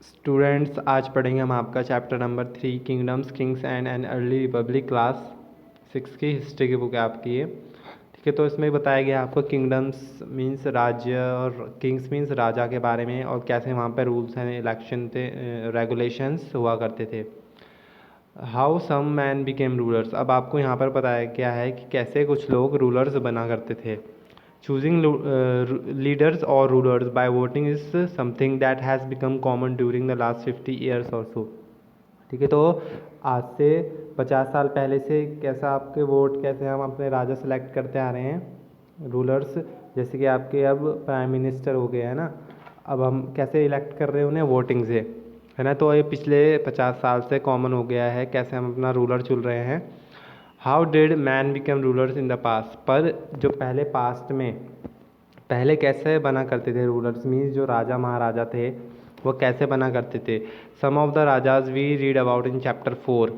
Students, आज पढ़ेंगे हम आपका chapter number 3 kingdoms, Kings and an early Republic, class 6 की हिस्ट्री की बुक है आपकी ये। ठीक है, तो इसमें बताया गया आपको किंगडम्स मीन्स राज्य और किंग्स मीन्स राजा के बारे में, और कैसे वहाँ पर रूल्स एंड इलेक्शन थे, रेगुलेशंस हुआ करते थे। How some man became rulers, अब आपको यहाँ पर बताया गया है कि कैसे कुछ लोग रूलर्स बना करते थे। चूजिंग लीडर्स और rulers by voting is something that has become common during the last 50 years और सो। ठीक है, तो आज से 50 साल पहले से कैसा आपके वोट, कैसे हम अपने राजा सेलेक्ट करते आ रहे हैं, रूलर्स। जैसे कि आपके अब प्राइम मिनिस्टर हो गए हैं ना, अब हम कैसे इलेक्ट कर रहे हैं उन्हें, वोटिंग से, है ना। तो ये पिछले 50 साल से कॉमन हो गया है, कैसे हम अपना रूलर चुन रहे हैं। How did man become rulers in the past, पर जो पहले पास्ट में पहले कैसे बना करते थे रूलर्स मीन्स जो राजा महाराजा थे वो कैसे बना करते थे। Some of the rajas we read about in chapter 4।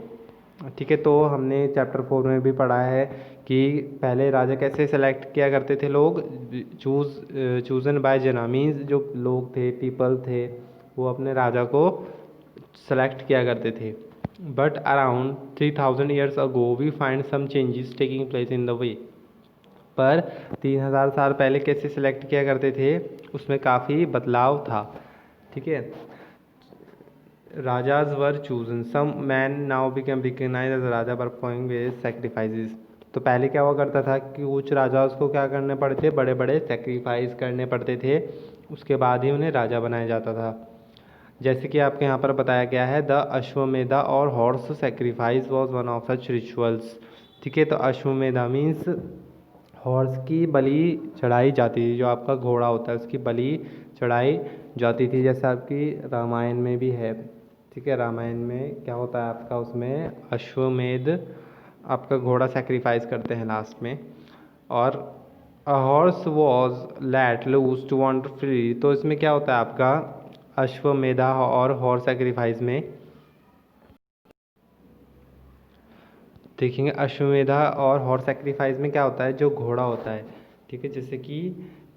ठीक है, तो हमने चैप्टर 4 में भी पढ़ा है कि पहले राजा कैसे सेलेक्ट किया करते थे लोग, चूजन बाय जना मीन्स जो लोग थे, पीपल थे, वो अपने राजा को सेलेक्ट किया करते थे। But around 3000 years ago we find some changes taking place in the way, पर 3000 साल पहले कैसे सिलेक्ट किया करते थे उसमें काफ़ी बदलाव था। ठीक है, rajas were chosen, some man now become recognise as raja performing various sacrifices. तो पहले क्या हुआ करता था कि कुछ राजाओं को क्या करने पड़ते थे, बड़े बड़े सेक्रीफाइस करने पड़ते थे, उसके बाद ही उन्हें राजा बनाया जाता था। जैसे कि आपके यहाँ पर बताया गया है, द अश्वमेधा और horse sacrifice was one of such rituals. ठीक है, तो अश्वमेधा मीन्स हॉर्स की बलि चढ़ाई जाती थी, जो आपका घोड़ा होता है उसकी बलि चढ़ाई जाती थी, जैसे आपकी रामायण में भी है। ठीक है, रामायण में क्या होता है आपका, उसमें अश्वमेध आपका घोड़ा सेक्रीफाइस करते हैं लास्ट में। और a horse was let loose to wander free, तो इसमें क्या होता है आपका अश्वमेधा और हॉर्स सेक्रीफाइस में देखेंगे। अश्वमेधा और हॉर्स सेक्रीफाइस में क्या होता है, जो घोड़ा होता है, ठीक है, जैसे कि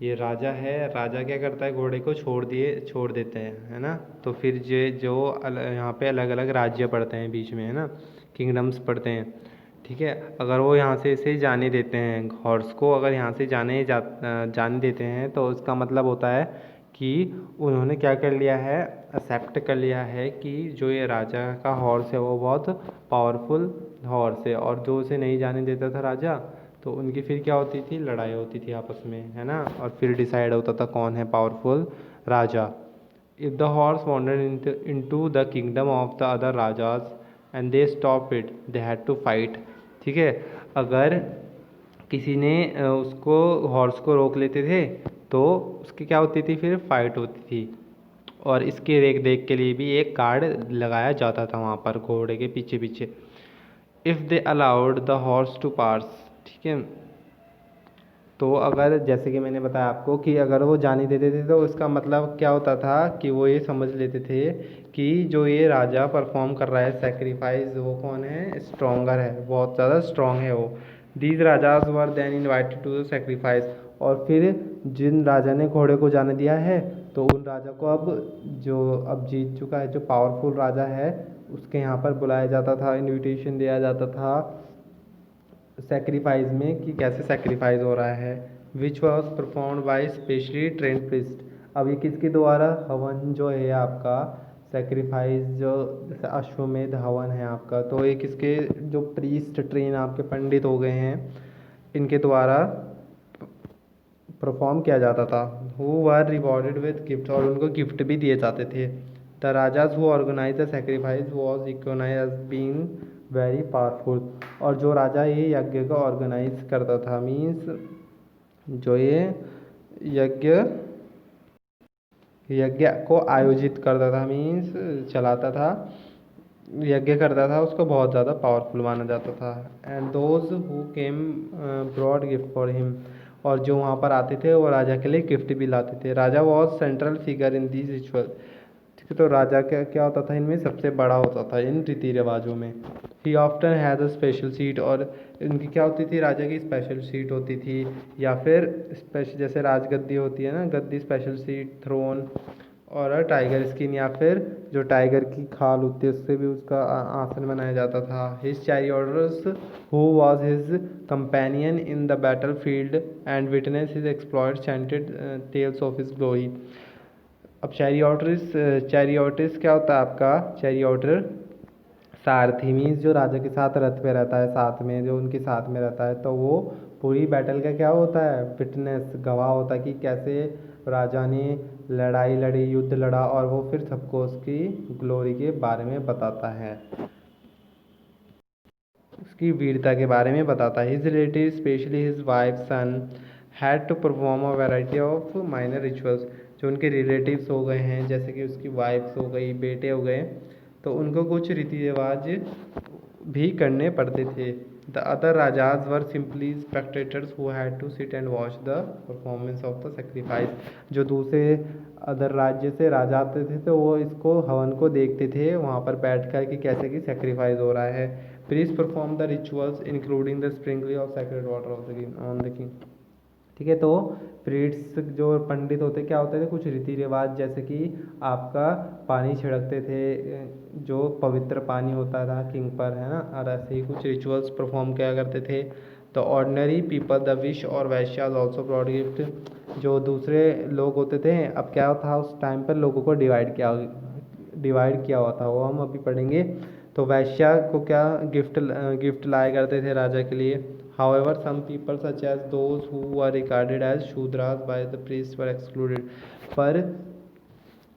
ये राजा है, राजा क्या करता है, घोड़े को छोड़ देते हैं, है ना। तो फिर जो यहाँ पे अलग अलग राज्य पड़ते हैं बीच में, है ना, किंगडम्स पड़ते हैं। ठीक है, अगर वो यहाँ से इसे जाने देते हैं, हॉर्स को अगर यहाँ से जाने देते हैं, तो उसका मतलब होता है कि उन्होंने क्या कर लिया है, एक्सेप्ट कर लिया है कि जो ये राजा का हॉर्स है वो बहुत पावरफुल हॉर्स है, और जो उसे नहीं जाने देता था राजा, तो उनकी फिर क्या होती थी, लड़ाई होती थी आपस में, है ना, और फिर डिसाइड होता था कौन है powerful Raja. If the horse wandered into the kingdom of the other rajas and they stopped it, they had to fight। ठीक है, अगर किसी ने उसको हॉर्स को रोक लेते थे तो उसकी क्या होती थी, फिर फाइट होती थी। और इसके देख देख के लिए भी एक गार्ड लगाया जाता था वहाँ पर घोड़े के पीछे पीछे। If they allowed the horse to pass, ठीक है, तो अगर जैसे कि मैंने बताया आपको कि अगर वो जाने देते थे तो उसका मतलब क्या होता था कि वो ये समझ लेते थे कि जो ये राजा परफॉर्म कर रहा है सेक्रीफाइस, वो कौन है, स्ट्रोंगर है, बहुत ज़्यादा स्ट्रॉन्ग है वो। These rajas were then invited to the sacrifice, और फिर जिन राजा ने घोड़े को जाने दिया है तो उन राजा को अब जीत चुका है, जो पावरफुल राजा है, उसके यहाँ पर बुलाया जाता था, इनविटेशन दिया जाता था सेक्रीफाइस में कि कैसे सेक्रीफाइस हो रहा है। Which was performed by specially trend priest, अब ये किसके द्वारा हवन जो है आपका सेक्रीफाइस, जो जैसे अश्वमेध हवन है आपका, तो ये किसके, जो प्रीस्ट ट्रेन आपके पंडित हो गए हैं, इनके द्वारा परफॉर्म किया जाता था। Who were rewarded with gift, और उनको गिफ्ट भी दिए जाते थे। The rajas who organise the sacrifice was recognised as being very powerful, और जो राजा ये यज्ञ को ऑर्गेनाइज करता था मीन्स जो ये यज्ञ यज्ञ को आयोजित करता था मीन्स चलाता था, यज्ञ करता था, उसको बहुत ज़्यादा पावरफुल माना जाता था। And those who came brought gift for him, और जो वहाँ पर आते थे वो राजा के लिए गिफ्ट भी लाते थे। Raja was central figure in this ritual, ठीक है, तो राजा क्या क्या होता था, इनमें सबसे बड़ा होता था इन रीति रिवाजों में। He often has a special seat, और इनकी क्या होती थी, राजा की स्पेशल सीट होती थी, या फिर स्पेशल जैसे राजगद्दी होती है ना, गद्दी, स्पेशल सीट, थ्रोन, और टाइगर स्किन, या फिर जो टाइगर की खाल होती है उससे भी उसका आसन बनाया जाता था। His charioteers who was his companion in the battle field and witness his exploit chanted tales of his glory. अब चैरियोटिस क्या होता है आपका? चैरियोटर सारथी, मीन्स जो राजा के साथ रथ पे रहता है, साथ में जो उनके साथ में रहता है, तो वो पूरी बैटल का क्या होता है? विटनेस, गवाह होता है कि कैसे राजा ने लड़ाई लड़ी, युद्ध लड़ा, और वो फिर सबको उसकी ग्लोरी के बारे में बताता है, उसकी वीरता के बारे में बताता है। His relative specially his wife son had to perform a variety of minor rituals. जो उनके रिलेटिव्स हो गए हैं, जैसे कि उसकी वाइफ्स हो गई, बेटे हो गए, तो उनको कुछ रीति रिवाज भी करने पड़ते थे। The other rajas were simply spectators who had to sit and watch the performance of the sacrifice. जो दूसरे अदर राज्य से राजा आते थे तो वो इसको हवन को देखते थे वहाँ पर बैठ कर कि कैसे कि सेक्रीफाइस हो रहा है। Priest perform the rituals including the sprinkling of sacred water of the king on the king. ठीक है, तो प्रीस्ट जो पंडित होते क्या होते थे? कुछ रीति रिवाज, जैसे कि आपका पानी छिड़कते थे, जो पवित्र पानी होता था किंग पर, है ना, और ऐसे ही कुछ रिचुअल्स परफॉर्म किया करते थे। The ordinary people the wish और वैश्याज ऑल्सो ब्रॉड गिफ्ट। जो दूसरे लोग होते थे, अब क्या था उस टाइम पर लोगों को डिवाइड किया हुआ था, वो हम अभी पढ़ेंगे। तो वैश्या को क्या गिफ्ट लाया करते थे राजा के लिए। However, some people such as those who were regarded as Shudras by the priests were excluded। पर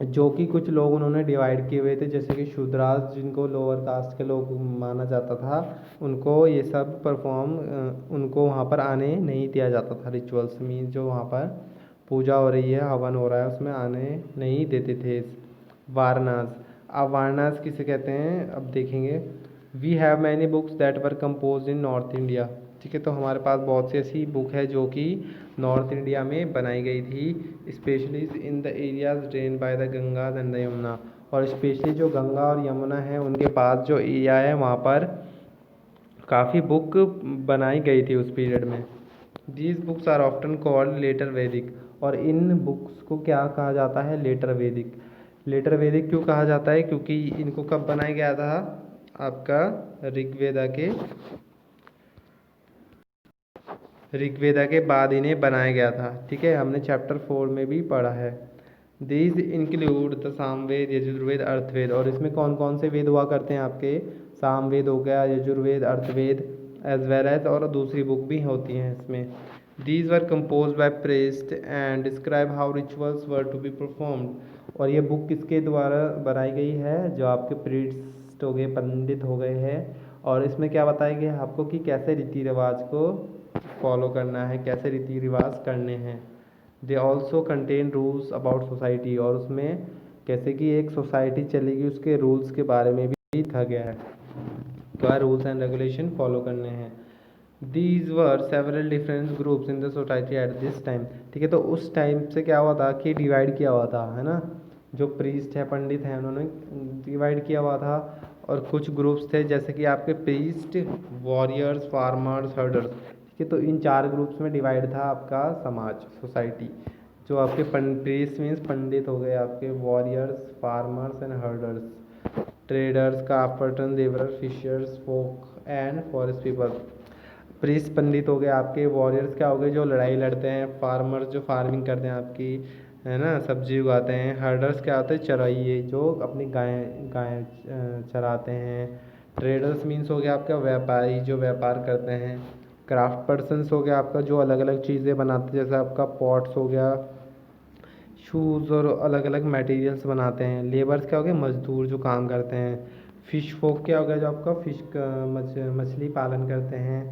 जो कि कुछ लोग उन्होंने डिवाइड किए हुए थे, जैसे कि शूद्रास, जिनको लोअर कास्ट के लोग माना जाता था, उनको ये सब उनको वहाँ पर आने नहीं दिया जाता था। रिचुअल्स मीन जो वहाँ पर पूजा हो रही है, हवन हो रहा है, उसमें आने नहीं देते थे। वारनास, अब वारनास किसे कहते हैं अब देखेंगे। We have many books that were compose in North India. ठीक है, तो हमारे पास बहुत सी ऐसी बुक है जो कि नॉर्थ इंडिया में बनाई गई थी, specially in the areas drain by the Ganga and the Yamuna. और स्पेशली जो गंगा और यमुना है उनके पास जो एरिया है वहाँ पर काफ़ी बुक बनाई गई थी उस पीरियड में। These books are often called later Vedic. और इन बुक्स को क्या कहा जाता है? लेटर वैदिक। लेटर वैदिक क्यों कहा जाता है? क्योंकि इनको कब बनाया गया था? आपका ऋग्वेदा के बाद इन्हें बनाया गया था। ठीक है, हमने चैप्टर 4 में भी पढ़ा है। These include the Samaveda, Yajurveda, Atharvaveda. और इसमें कौन कौन से वेद हुआ करते हैं आपके? सामवेद हो गया, Yajurveda, Atharvaveda, as well as और दूसरी बुक भी होती हैं इसमें। These were compose by priest and describe how rituals were to be performed. और ये बुक किसके द्वारा बनाई गई है? जो आपके प्रीस्ट हो गए, पंडित हो गए हैं। और इसमें क्या बताया गया आपको कि कैसे रीति रिवाज को फॉलो करना है, कैसे रीति रिवाज करने हैं। They also contain rules about society. और उसमें कैसे कि एक सोसाइटी चलेगी उसके रूल्स के बारे में भी लिखा गया है, क्या रूल्स एंड रेगुलेशन फॉलो करने हैं। These were several different groups in the society at this time. ठीक है, तो उस टाइम से क्या हुआ था कि डिवाइड किया हुआ था, है ना, जो प्रीस्ट है, पंडित हैं, उन्होंने डिवाइड किया हुआ था। और कुछ ग्रुप्स थे जैसे कि आपके प्रीस्ट, वॉरियर्स, फार्मर्स, हर्डर्स। ठीक है, तो इन 4 ग्रुप्स में डिवाइड था आपका समाज, सोसाइटी। जो आपके प्रीस्ट मीन्स पंडित हो गए, आपके warriors, farmers and herders, traders, crafters, labourers, fishers, folk and forest people. Priest पंडित हो गए आपके, वॉरियर्स क्या हो गए? जो लड़ाई लड़ते हैं, फार्मर्स जो फार्मिंग करते हैं आपकी, है ना, सब्जी उगाते हैं। हर्डर्स क्या होते हैं? चराइये, जो अपनी गाय गाय चराते हैं। ट्रेडर्स मीन्स हो गया आपका व्यापारी, जो व्यापार करते हैं। क्राफ्ट पर्सन्स हो गया आपका जो अलग अलग चीज़ें बनाते हैं, जैसे आपका पॉट्स हो गया, शूज़ और अलग अलग मटेरियल्स बनाते हैं। लेबर्स क्या हो गया? मजदूर जो काम करते हैं। फिश फोक क्या हो गया? जो आपका फिश मछली पालन करते हैं।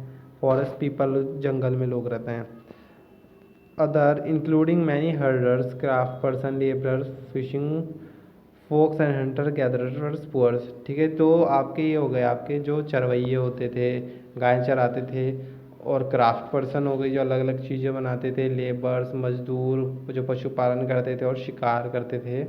फॉरेस्ट पीपल, जंगल में लोग रहते हैं। Other including many herders, craft person, labourers, fishing folks and hunter gatherers, poors. ठीक है, तो आपके ये हो गए, आपके जो चरवैये होते थे, गाय चराते थे। और क्राफ्ट पर्सन हो गई, जो अलग अलग चीज़ें बनाते थे। लेबर्स, मजदूर, जो पशुपालन करते थे और शिकार करते थे,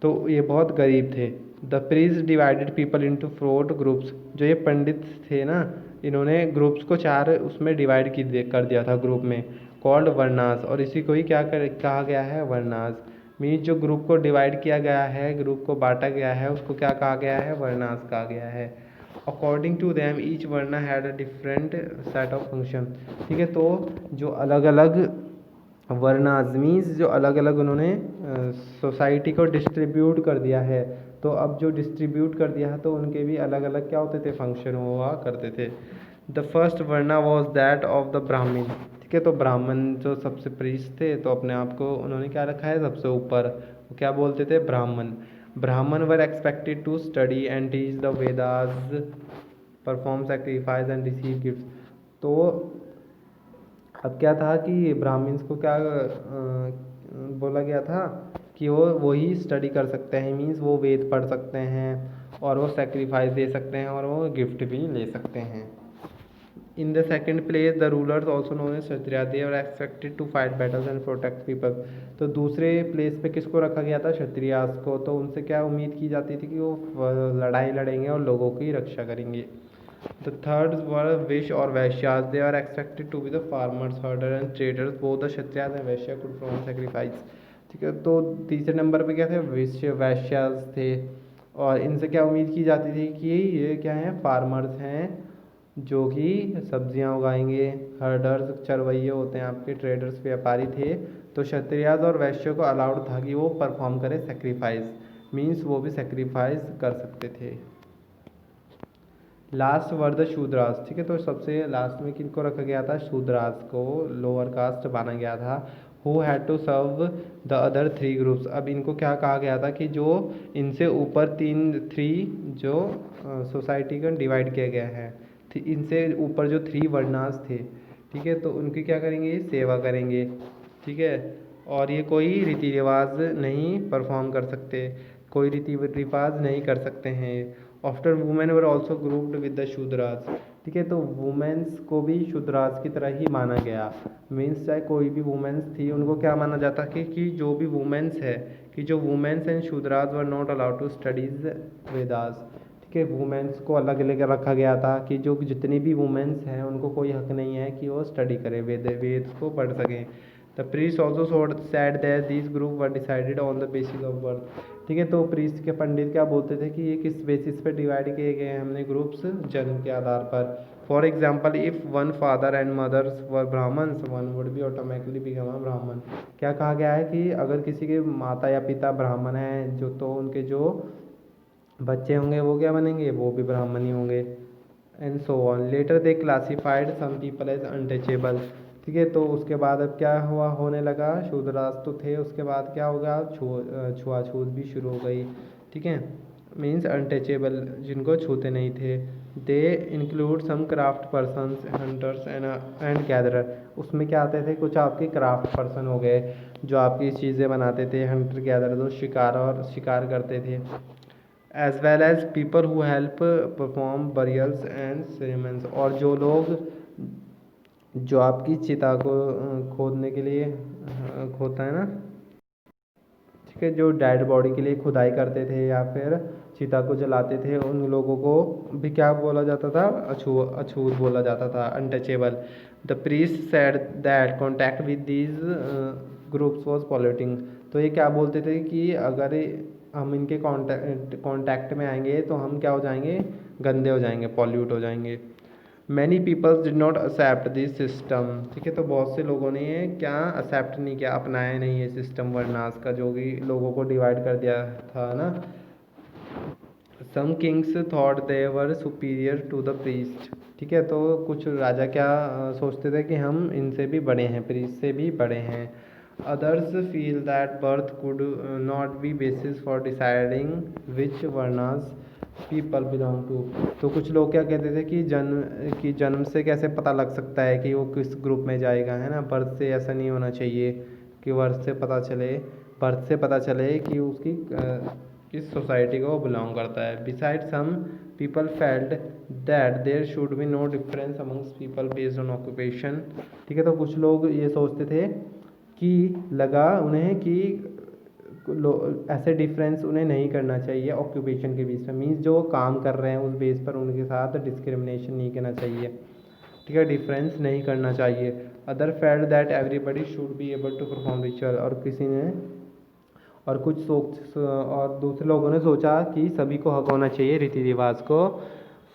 तो ये बहुत गरीब थे। The priest divided people into 4 groups. जो ये पंडित थे ना, इन्होंने ग्रुप्स को 4 उसमें डिवाइड कर दिया था ग्रुप में, कॉल्ड वर्नास। और इसी को ही कहा गया है? वर्नास। मीन्स जो ग्रुप को डिवाइड किया गया है, ग्रुप को बांटा गया है, उसको क्या कहा गया है, वर्णास कहा गया है। According to them each varna had a different set of function. ठीक है, तो जो अलग अलग वर्णाज मीन्स जो अलग अलग उन्होंने सोसाइटी को डिस्ट्रीब्यूट कर दिया है, तो अब जो डिस्ट्रीब्यूट कर दिया है तो उनके भी अलग अलग क्या होते थे, फंक्शन हुआ करते थे। The first varna was that of the Brahmana. ठीक है, तो ब्राह्मण जो सबसे प्रीस्ट थे, तो अपने आप को उन्होंने क्या रखा है, सबसे ऊपर। वो क्या बोलते थे, Brahmana. Brahmana were expected to study and teach the Vedas, perform sacrifice and receive gift. तो अब क्या था कि ब्राह्मण्स को क्या बोला गया था कि वो वही स्टडी कर सकते हैं, मीन्स वो वेद पढ़ सकते हैं और वो सेक्रीफाइस दे सकते हैं और वो गिफ्ट भी ले सकते हैं। In the second place the rulers also known as Kshatriya, they are expected to fight battles and protect people. तो दूसरे प्लेस पे किसको रखा गया था, क्षत्रियास को। तो उनसे क्या उम्मीद की जाती थी कि वो लड़ाई लड़ेंगे और लोगों की रक्षा करेंगे। द थर्ड वर विश और vaishyas, they are expected to be the farmers, herder and traders, both the kshatriyas and vaishya could perform sacrifice. ठीक है, तो तीसरे नंबर पे क्या थे, विश्य वैश्यास थे, और इनसे क्या उम्मीद की जाती थी कि ये क्या हैं, फार्मर्स हैं जो कि सब्जियां उगाएंगे, हर्डर्स चरवैये होते हैं आपके, ट्रेडर्स व्यापारी थे। तो क्षत्रियास और वैश्यों को अलाउड था कि वो परफॉर्म करें सेक्रीफाइस, मीन्स वो भी सेक्रीफाइस कर सकते थे। Last were the Shudras. ठीक है, तो सबसे लास्ट में किनको रखा गया था, शूद्रास को, लोअर कास्ट माना गया था। Who had to serve the other three groups. अब इनको क्या कहा गया था कि जो इनसे ऊपर थ्री जो सोसाइटी का डिवाइड किया गया है, इनसे ऊपर जो थ्री वर्णास थे, ठीक है, तो उनकी क्या करेंगे, सेवा करेंगे। ठीक है, और ये कोई रीति रिवाज नहीं परफॉर्म कर सकते, कोई रीति रिवाज नहीं कर सकते हैं। After women were also grouped with the Shudras. ठीक है, तो वुमेन्स को भी शूद्रास की तरह ही माना गया। मीन्स चाहे कोई भी वुमेन्स थी, उनको क्या माना जाता कि जो भी वुमेन्स है, कि जो womens and Shudras were not allowed to studies Vedas. ठीक है, वुमेन्स को अलग अलग रखा गया था कि जो जितनी भी वुमेन्स हैं उनको कोई हक नहीं है कि वो स्टडी करें, वेद को पढ़ सकें। The priest also sad that this group were decided on the basis of birth. ठीक है, तो प्रीस्ट के पंडित क्या बोलते थे कि ये किस बेसिस पे डिवाइड किए गए हैं हमने ग्रुप्स, जन्म के आधार पर। For example if one father and mothers were Brahmanas, one would be automatically become a Brahmana. क्या कहा गया है कि अगर किसी के माता या पिता ब्राह्मण हैं जो, तो उनके जो बच्चे होंगे वो क्या बनेंगे, वो भी ब्राह्मण ही होंगे। And so on. Later they classified some people as untouchable. ठीक है, तो उसके बाद अब क्या हुआ, होने लगा, शूद्रास तो थे, उसके बाद क्या होगा, छुआछूत भी शुरू हो गई। ठीक है, मीन्स अनटचेबल, जिनको छूते नहीं थे। They include some craft persons, hunters and gatherer. उसमें क्या आते थे, कुछ आपके क्राफ्ट पर्सन हो गए जो आपकी चीज़ें बनाते थे, हंटर गैदर जो शिकार करते थे, as well as people who help perform burials and ceremonies. और जो लोग जो आपकी चिता को खोदने के लिए खोदता है ना, ठीक है, जो डेड बॉडी के लिए खुदाई करते थे या फिर चिता को जलाते थे, उन लोगों को भी क्या बोला जाता था, अछूत बोला जाता था, untouchable. The priest said that contact with these groups was polluting. तो ये क्या बोलते थे कि अगर हम इनके कांटेक्ट में आएंगे तो हम क्या हो जाएंगे, गंदे हो जाएंगे, पॉल्यूट हो जाएंगे। Many peoples did not accept this system. ठीक है, तो बहुत से लोगों ने क्या एक्सेप्ट नहीं किया, अपनाया नहीं ये सिस्टम वर्नास का, जो कि लोगों को डिवाइड कर दिया था ना। Some kings thought they were superior to the priest. ठीक है, तो कुछ राजा क्या सोचते थे कि हम इनसे भी बड़े हैं, प्रीस्ट से भी बड़े हैं। Others feel that birth could not be basis for deciding which varnas people belong to. तो कुछ लोग क्या कहते थे कि जन्म से कैसे पता लग सकता है कि वो किस ग्रुप में जाएगा, है ना, बर्थ से ऐसा नहीं होना चाहिए कि बर्थ से पता चले कि उसकी किस सोसाइटी को वो बिलोंग करता है। Beside some people felt that there should be no difference amongst people based on occupation. ठीक है, तो कुछ लोग ये सोचते थे कि लगा उन्हें कि ऐसे डिफरेंस उन्हें नहीं करना चाहिए ऑक्यूपेशन के बीच में, मीन्स जो काम कर रहे हैं उस बेस पर उनके साथ डिस्क्रिमिनेशन नहीं करना चाहिए। ठीक है, डिफरेंस नहीं करना चाहिए। Other felt that everybody should be able to perform ritual. और किसी ने और दूसरे लोगों ने सोचा कि सभी को हक होना चाहिए रीति रिवाज को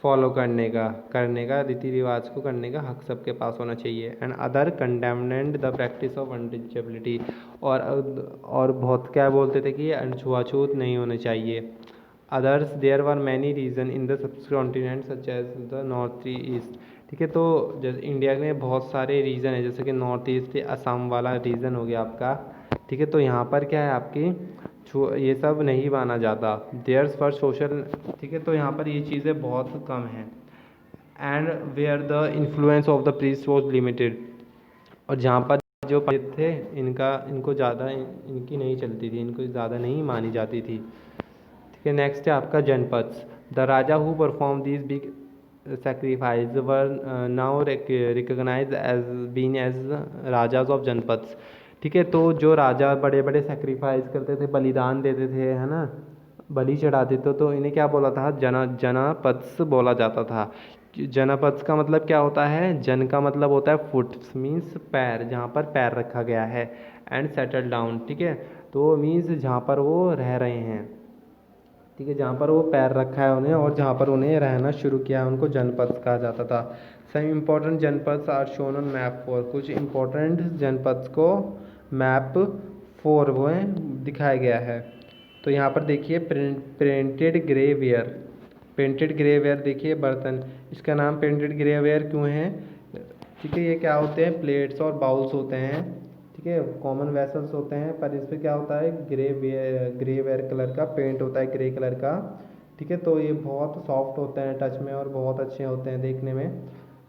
फॉलो करने का रीति रिवाज को करने का हक सबके पास होना चाहिए। And other condemned the practice of untouchability, और बहुत क्या बोलते थे कि छुआछूत नहीं होने चाहिए। Others there were many reason in the subcontinent such as the North East. ठीक है, तो जैसे इंडिया में बहुत सारे रीजन है, जैसे कि नॉर्थ ईस्ट असम वाला रीजन हो गया आपका। ठीक है, तो यहाँ पर क्या है आपकी ये सब नहीं माना जाता। देयर्स फॉर सोशल, ठीक है, तो यहाँ पर ये चीज़ें बहुत कम हैं। And where the influence of the priest was limited, और जहाँ पर जो पंडित थे इनको ज़्यादा इनकी नहीं चलती थी, इनको ज़्यादा नहीं मानी जाती थी। ठीक है, नेक्स्ट है आपका जनपद। The Raja who perform these big sacrifice were now recognized as being as rajas of जनपद। ठीक है, तो जो राजा बड़े बड़े सेक्रीफाइस करते थे, बलिदान देते थे, है ना, बलि चढ़ाते थे, तो इन्हें क्या बोला था, जनपद्स बोला जाता था। जनपद्स का मतलब क्या होता है, जन का मतलब होता है फुट, मीन्स पैर, जहाँ पर पैर रखा गया है। एंड सेटल डाउन, ठीक है, तो मीन्स जहाँ पर वो रह रहे हैं। ठीक है, जहाँ पर वो पैर रखा है उन्हें, और जहाँ पर उन्हें रहना शुरू किया उनको जनपद कहा जाता था। Some important janapads are shown on map 4, कुछ इम्पोर्टेंट जनपद्स को मैप 4 वो दिखाया गया है। तो यहाँ पर देखिए painted grey where, painted grey where देखिए बर्तन, इसका नाम पेंटेड ग्रे वेयर क्यों है? ठीक है, ये क्या होते हैं, प्लेट्स और बाउल्स होते हैं। ठीक है, कॉमन वेसल्स होते हैं, पर इस पर क्या होता है, ग्रे वेयर कलर का पेंट होता है, ग्रे कलर का। ठीक है, तो ये बहुत सॉफ्ट होते हैं टच में और बहुत अच्छे होते हैं देखने में।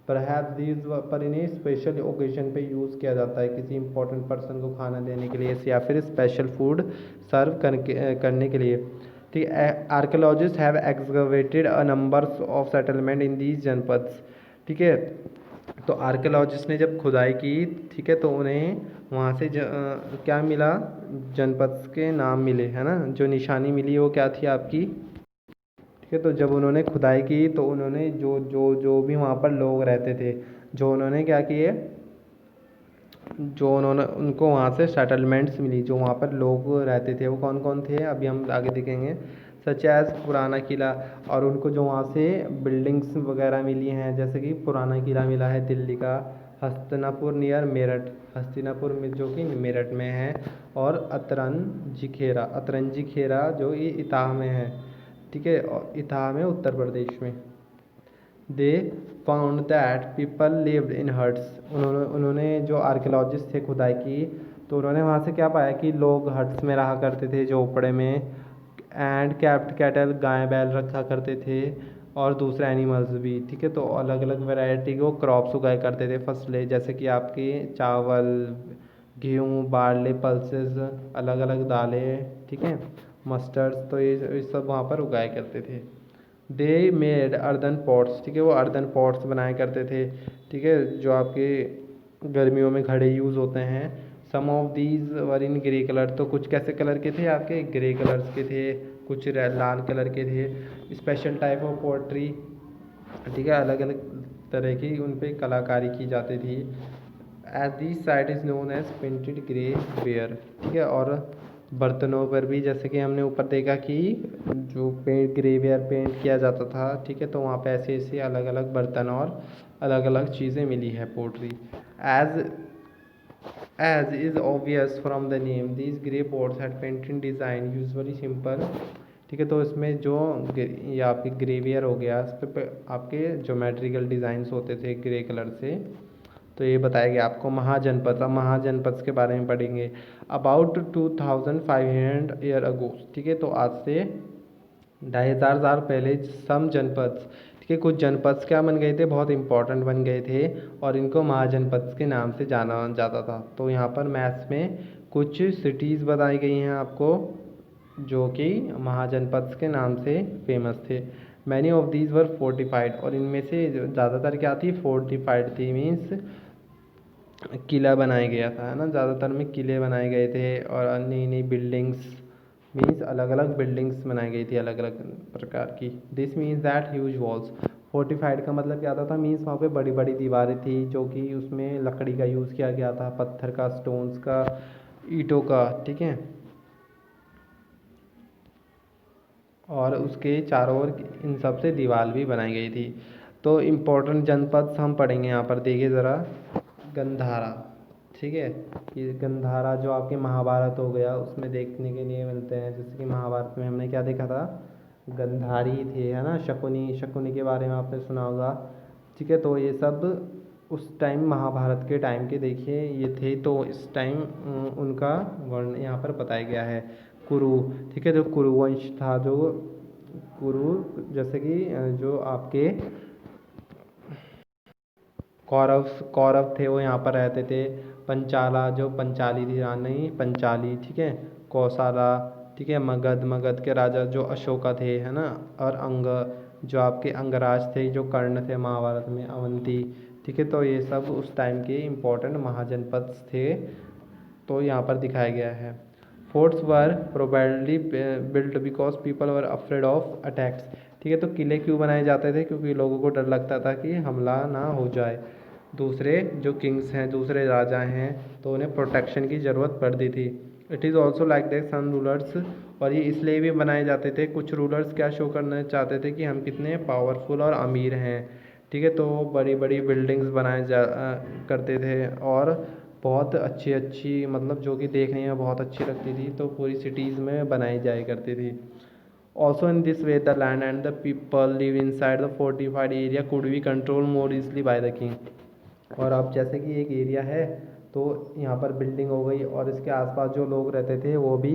पर इन्हें स्पेशल ओकेजन पे यूज़ किया जाता है, किसी इंपॉर्टेंट पर्सन को खाना देने के लिए या फिर स्पेशल फूड सर्व करने के लिए। ठीक है, archaeologist have excavated a numbers of settlement in these janapads. ठीक है, तो आर्कियोलॉजिस्ट ने जब खुदाई की, ठीक है, तो उन्हें वहाँ से क्या मिला, जनपद के नाम मिले, है ना, जो निशानी मिली वो क्या थी आपकी। ठीक है, तो जब उन्होंने खुदाई की तो उन्होंने जो भी वहाँ पर लोग रहते थे, जो उन्होंने क्या किए, जो उन्होंने उनको वहाँ से सेटलमेंट्स मिली, जो वहाँ पर लोग रहते थे वो कौन कौन थे अभी हम आगे देखेंगे। सच एज पुराना किला, और उनको जो वहाँ से बिल्डिंग्स वगैरह मिली हैं, जैसे कि पुराना किला मिला है दिल्ली का, हस्तिनापुर नियर मेरठ, हस्तिनापुर में जो कि मेरठ में है, और अतरंजी खेरा जो ये इताह में है। ठीक है, और इताह में उत्तर प्रदेश में। They found that people lived in huts, उन्होंने जो आर्कियोलॉजिस्ट थे खुदाई की, तो उन्होंने वहाँ से क्या पाया कि लोग हट्स में रहा करते थे, झोपड़े में। एंड कैप्ट कैटल, गाय बैल रखा करते थे, और दूसरे एनिमल्स भी। ठीक है, तो अलग अलग वैरायटी के वो क्रॉप्स उगाया करते थे, फसलें, जैसे कि आपके चावल, गेहूँ, बार्ले, पल्सेस, अलग अलग दालें, ठीक है, मस्टर्ड्स, तो ये सब वहाँ पर उगाया करते थे। दे मेड अर्दन पॉट्स, ठीक है, वो अर्दन पॉट्स बनाया करते थे। ठीक है, जो आपके गर्मियों में घड़े यूज़ होते हैं। Some of these were in grey colour, तो कुछ कैसे कलर के थे आपके, ग्रे कलर्स के थे, कुछ लाल कलर के थे। स्पेशल टाइप ऑफ पोट्री, ठीक है, अलग अलग तरह की उन पर कलाकारी की जाती थी। As this site is known as painted grey ware. ठीक है, और बर्तनों पर भी, जैसे कि हमने ऊपर देखा कि जो ग्रे वेयर पेंट किया जाता था, ठीक है, तो वहाँ पे ऐसे ऐसे अलग अलग बर्तन और अलग अलग चीज़ें मिली है pottery. As is obvious from the name, these grey pots had painted design usually simple. ठीक है, तो इसमें जो ये आपके ग्रेवियर हो गया, इस पर आपके ज्योमेट्रिकल डिज़ाइंस होते थे ग्रे कलर से। तो ये बताया गया आपको महाजनपद। अब महाजनपद के बारे में पढ़ेंगे। अबाउट 2500 ईयर अगो, ठीक है, तो आज से 2500 साल पहले सम जनपद, ठीक है, कुछ जनपद क्या बन गए थे, बहुत इंपॉर्टेंट बन गए थे, और इनको महाजनपद के नाम से जाना जाता था। तो यहाँ पर मैथ्स में कुछ सिटीज़ बताई गई हैं आपको, जो कि महाजनपद के नाम से फेमस थे। Many of these were fortified, और इनमें से ज़्यादातर क्या थी, फोर्टिफाइड थी, मीन्स किला बनाया गया था, है ना, ज़्यादातर में किले बनाए गए थे, और नई नई बिल्डिंग्स, मीन्स अलग अलग बिल्डिंग्स बनाई गई थी अलग अलग प्रकार की। This means that huge walls, fortified का मतलब क्या था, मीन्स वहाँ पे बड़ी बड़ी दीवारें थी, जो कि उसमें लकड़ी का यूज़ किया गया था, पत्थर का, स्टोन्स का, ईंटों का। ठीक है, और उसके चारों ओर इन सब से दीवार भी बनाई गई थी। तो इम्पोर्टेंट जनपद हम पढ़ेंगे यहाँ पर, देखिए ज़रा। गंधारा, ठीक है। ये गंधारा जो आपके महाभारत हो गया उसमें देखने के लिए मिलते हैं। जैसे कि महाभारत में हमने क्या देखा था, गंधारी थे, है ना। शकुनी, शकुनी के बारे में आपने सुना होगा, ठीक है। तो ये सब उस टाइम महाभारत के टाइम के देखिए ये थे। तो इस टाइम उनका वर्ण यहाँ पर बताया गया है। कुरु, ठीक है, जो कुरुवंश था, जो कुरु, जैसे कि जो आपके कौरव कौरव थे वो यहाँ पर रहते थे। पंचाला, जो पंचाली थी रानी पंचाली, ठीक है। कौसाला, ठीक है। मगध, मगध के राजा जो अशोका थे, है ना। और अंग, जो आपके अंगराज थे, जो कर्ण थे महाभारत में, अवंती, ठीक है। तो ये सब उस टाइम के इम्पोर्टेंट महाजनपद थे, तो यहाँ पर दिखाया गया है। Forts were probably built because people were afraid of attacks, ठीक है। तो किले क्यों बनाए जाते थे, क्योंकि लोगों को डर लगता था कि हमला ना हो जाए। दूसरे जो किंग्स हैं, दूसरे राजा हैं, तो उन्हें प्रोटेक्शन की ज़रूरत पड़ती थी। It is also like that some rulers, और ये इसलिए भी बनाए जाते थे, कुछ रूलर्स क्या शो करना चाहते थे कि हम कितने पावरफुल और अमीर हैं, ठीक है। तो बड़ी बड़ी बिल्डिंग्स बनाए करते थे, और बहुत अच्छी अच्छी, मतलब जो कि देखने में बहुत अच्छी लगती थी, तो पूरी सिटीज़ में बनाई जाया करती थी। Also in this way the land and the people live in side the fortified area could be control more easily by the king. और अब जैसे कि एक एरिया है, तो यहाँ पर बिल्डिंग हो गई, और इसके आसपास जो लोग रहते थे वो भी,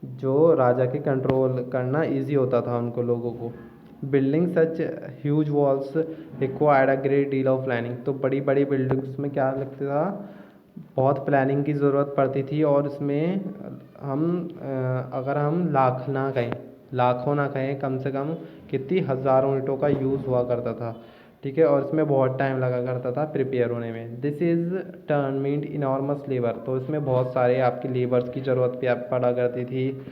जो राजा के कंट्रोल करना इजी होता था उनको, लोगों को। Building such huge walls required a great deal of planning, तो बड़ी बड़ी बिल्डिंग्स में क्या लगता था, बहुत प्लानिंग की ज़रूरत पड़ती थी। और इसमें हम अगर हम लाखों ना कहें, कम से कम कितनी हज़ारों ईंटों का यूज़ हुआ करता था, ठीक है। और इसमें बहुत टाइम लगा करता था प्रिपेयर होने में। This is turn mean enormous labour, तो इसमें बहुत सारे आपकी लेबर्स की ज़रूरत भी आप पड़ा करती थी।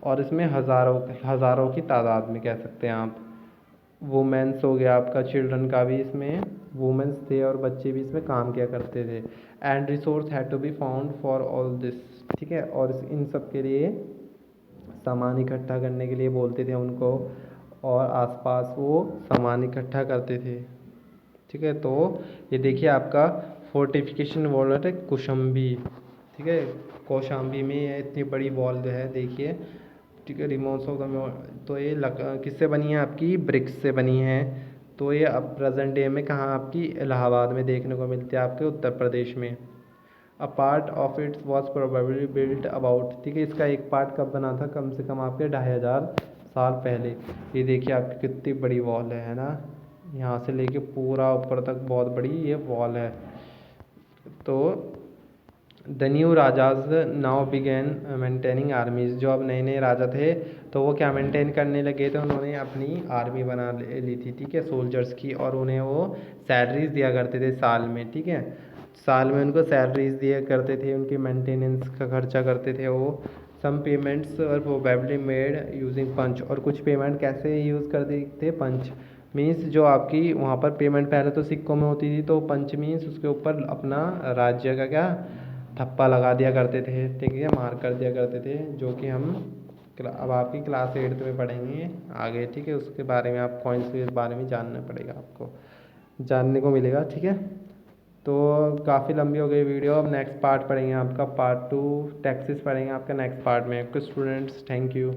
और इसमें हज़ारों हज़ारों की तादाद में कह सकते हैं आप। वुमेंस हो गया आपका, चिल्ड्रन का भी इसमें वुमेंस थे, और बच्चे भी इसमें काम किया करते थे। And resource had to be found for all this, ठीक है। और इन सब के लिए सामान इकट्ठा करने के लिए बोलते थे उनको, और आसपास वो सामान इकट्ठा करते थे, ठीक है। तो ये देखिए आपका फोर्टिफिकेशन वॉल है कौशाम्बी, ठीक है। कौशाम्बी में ये इतनी बड़ी वॉल जो है देखिए, ठीक है। रिमोव्स ऑफ द, तो ये किससे बनी है, आपकी ब्रिक्स से बनी है। तो ये अब प्रेजेंट डे में कहाँ आपकी इलाहाबाद में देखने को मिलती है, आपके उत्तर प्रदेश में। A part of its was probably built about, ठीक है। इसका एक पार्ट कब बना था, कम से कम आपके 2500 साल पहले। ये देखिए आपकी कितनी बड़ी वॉल है ना। यहाँ से लेके पूरा ऊपर तक बहुत बड़ी ये वॉल है। तो the new rajas now began maintaining armies, जो अब नए नए राजा थे तो वो क्या मेंटेन करने लगे थे, उन्होंने अपनी आर्मी बना ली थी, ठीक है, सोल्जर्स की। और उन्हें वो सैलरीज दिया करते थे साल में, ठीक है। साल में उनको सैलरीज दिया करते थे, उनकी मेंटेनेंस का खर्चा करते थे वो। सम पेमेंट्स और प्रोबेबली मेड यूजिंग पंच, और कुछ पेमेंट कैसे यूज़ करते थे, पंच मीन्स जो आपकी वहाँ पर पेमेंट पहले तो सिक्कों में होती थी, तो पंच मीन्स उसके ऊपर अपना राज्य का क्या ठप्पा लगा दिया करते थे, ठीक है, मार कर दिया करते थे। जो कि हम अब आपकी क्लास 8th में पढ़ेंगे आगे, ठीक है। उसके बारे में आप कॉइन्स के बारे में जानना पड़ेगा, आपको जानने को मिलेगा, ठीक है। तो काफ़ी लंबी हो गई वीडियो, अब नेक्स्ट पार्ट पढ़ेंगे आपका पार्ट 2 टैक्सेस पढ़ेंगे आपका नेक्स्ट पार्ट में। कुछ स्टूडेंट्स, थैंक यू।